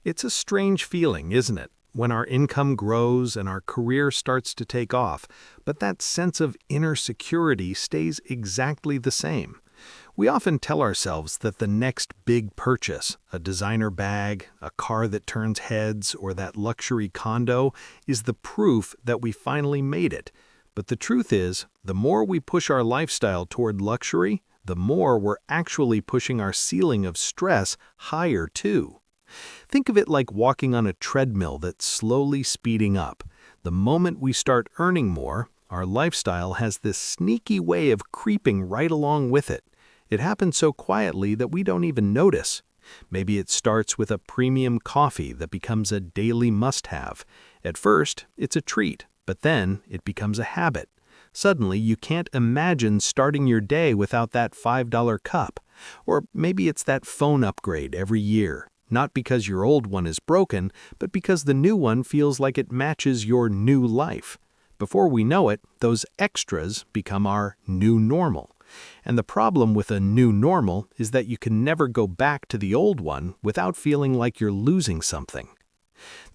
It's a strange feeling, isn't it, when our income grows and our career starts to take off, but that sense of inner security stays exactly the same. We often tell ourselves that the next big purchase, a designer bag, a car that turns heads, or that luxury condo, is the proof that we finally made it. But the truth is, the more we push our lifestyle toward luxury, the more we're actually pushing our ceiling of stress higher too. Think of it like walking on a treadmill that's slowly speeding up. The moment we start earning more, our lifestyle has this sneaky way of creeping right along with it. It happens so quietly that we don't even notice. Maybe it starts with a premium coffee that becomes a daily must-have. At first, it's a treat, but then it becomes a habit. Suddenly, you can't imagine starting your day without that $5 cup. Or maybe it's that phone upgrade every year. Not because your old one is broken, but because the new one feels like it matches your new life. Before we know it, those extras become our new normal. And the problem with a new normal is that you can never go back to the old one without feeling like you're losing something.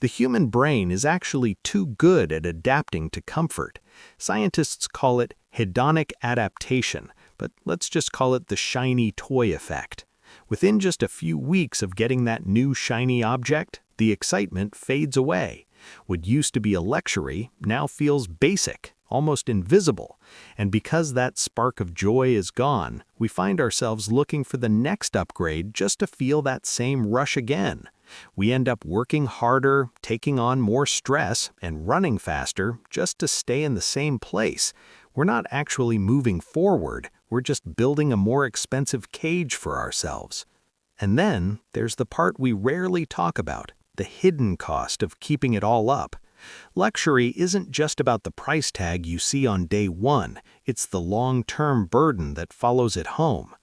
The human brain is actually too good at adapting to comfort. Scientists call it hedonic adaptation, but let's just call it the shiny toy effect. Within just a few weeks of getting that new shiny object, the excitement fades away. What used to be a luxury now feels basic, almost invisible. And because that spark of joy is gone, we find ourselves looking for the next upgrade just to feel that same rush again. We end up working harder, taking on more stress, and running faster just to stay in the same place. We're not actually moving forward, we're just building a more expensive cage for ourselves. And then there's the part we rarely talk about, the hidden cost of keeping it all up. Luxury isn't just about the price tag you see on day one, it's the long-term burden that follows it home.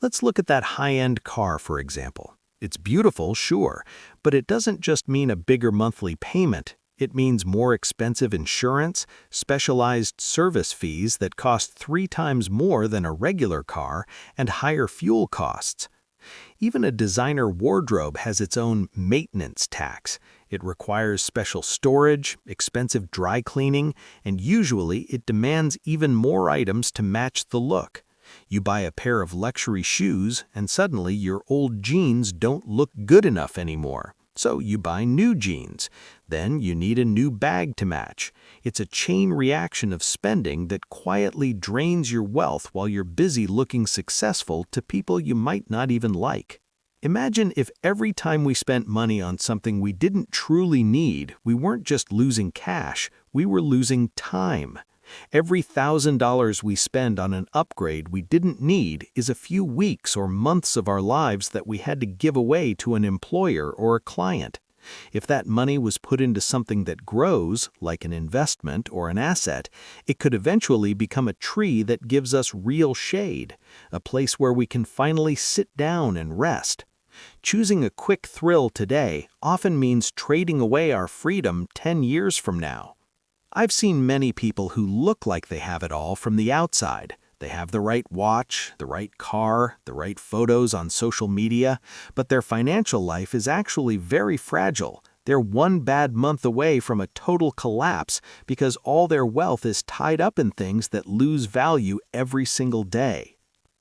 Let's look at that high-end car, for example. It's beautiful, sure, but it doesn't just mean a bigger monthly payment. It means more expensive insurance, specialized service fees that cost 3 times more than a regular car, and higher fuel costs. Even a designer wardrobe has its own maintenance tax. It requires special storage, expensive dry cleaning, and usually it demands even more items to match the look. You buy a pair of luxury shoes, and suddenly your old jeans don't look good enough anymore. So you buy new jeans. Then you need a new bag to match. It's a chain reaction of spending that quietly drains your wealth while you're busy looking successful to people you might not even like. Imagine if every time we spent money on something we didn't truly need, we weren't just losing cash, we were losing time. Every $1,000 we spend on an upgrade we didn't need is a few weeks or months of our lives that we had to give away to an employer or a client. If that money was put into something that grows, like an investment or an asset, it could eventually become a tree that gives us real shade, a place where we can finally sit down and rest. Choosing a quick thrill today often means trading away our freedom 10 years from now. I've seen many people who look like they have it all from the outside. They have the right watch, the right car, the right photos on social media, but their financial life is actually very fragile. They're one bad month away from a total collapse because all their wealth is tied up in things that lose value every single day.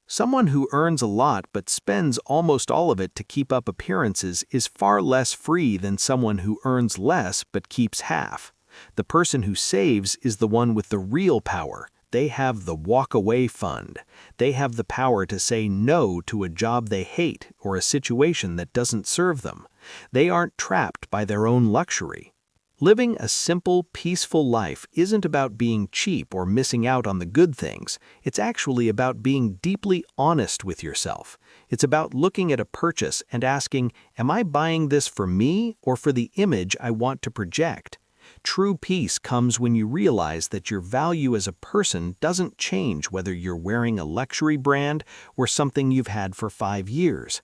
Someone who earns a lot but spends almost all of it to keep up appearances is far less free than someone who earns less but keeps half. The person who saves is the one with the real power. They have the walk-away fund. They have the power to say no to a job they hate or a situation that doesn't serve them. They aren't trapped by their own luxury. Living a simple, peaceful life isn't about being cheap or missing out on the good things. It's actually about being deeply honest with yourself. It's about looking at a purchase and asking, am I buying this for me or for the image I want to project? True peace comes when you realize that your value as a person doesn't change whether you're wearing a luxury brand or something you've had for 5 years.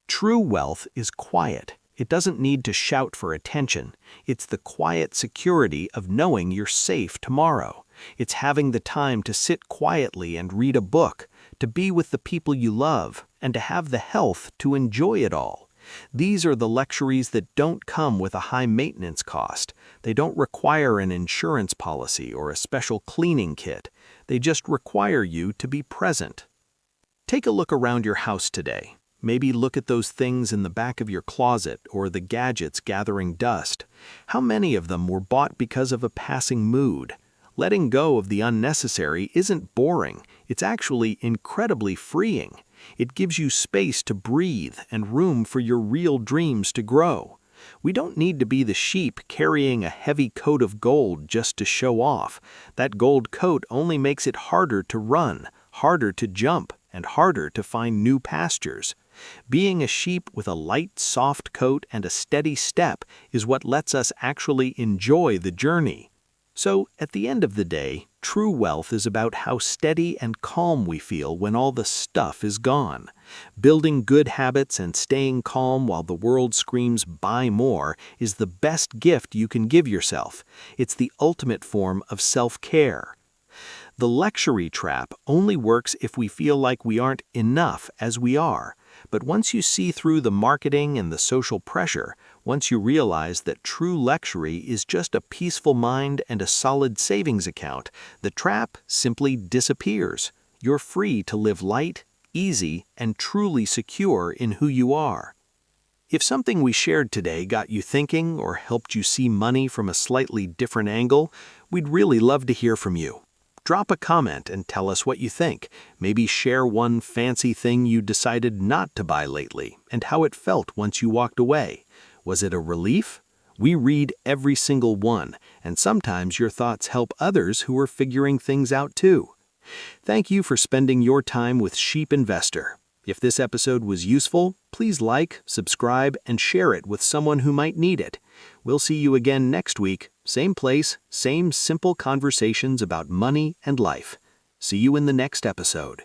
True wealth is quiet. It doesn't need to shout for attention. It's the quiet security of knowing you're safe tomorrow. It's having the time to sit quietly and read a book, to be with the people you love, and to have the health to enjoy it all. These are the luxuries that don't come with a high maintenance cost. They don't require an insurance policy or a special cleaning kit. They just require you to be present. Take a look around your house today. Maybe look at those things in the back of your closet or the gadgets gathering dust. How many of them were bought because of a passing mood? Letting go of the unnecessary isn't boring. It's actually incredibly freeing. It gives you space to breathe and room for your real dreams to grow. We don't need to be the sheep carrying a heavy coat of gold just to show off. That gold coat only makes it harder to run, harder to jump, and harder to find new pastures. Being a sheep with a light, soft coat and a steady step is what lets us actually enjoy the journey. So, at the end of the day, true wealth is about how steady and calm we feel when all the stuff is gone. Building good habits and staying calm while the world screams "buy more" is the best gift you can give yourself. It's the ultimate form of self-care. The luxury trap only works if we feel like we aren't enough as we are. But once you see through the marketing and the social pressure, once you realize that true luxury is just a peaceful mind and a solid savings account, the trap simply disappears. You're free to live light, easy, and truly secure in who you are. If something we shared today got you thinking or helped you see money from a slightly different angle, we'd really love to hear from you. Drop a comment and tell us what you think. Maybe share one fancy thing you decided not to buy lately and how it felt once you walked away. Was it a relief? We read every single one, and sometimes your thoughts help others who are figuring things out too. Thank you for spending your time with Sheep Investor. If this episode was useful, please like, subscribe, and share it with someone who might need it. We'll see you again next week, same place, same simple conversations about money and life. See you in the next episode.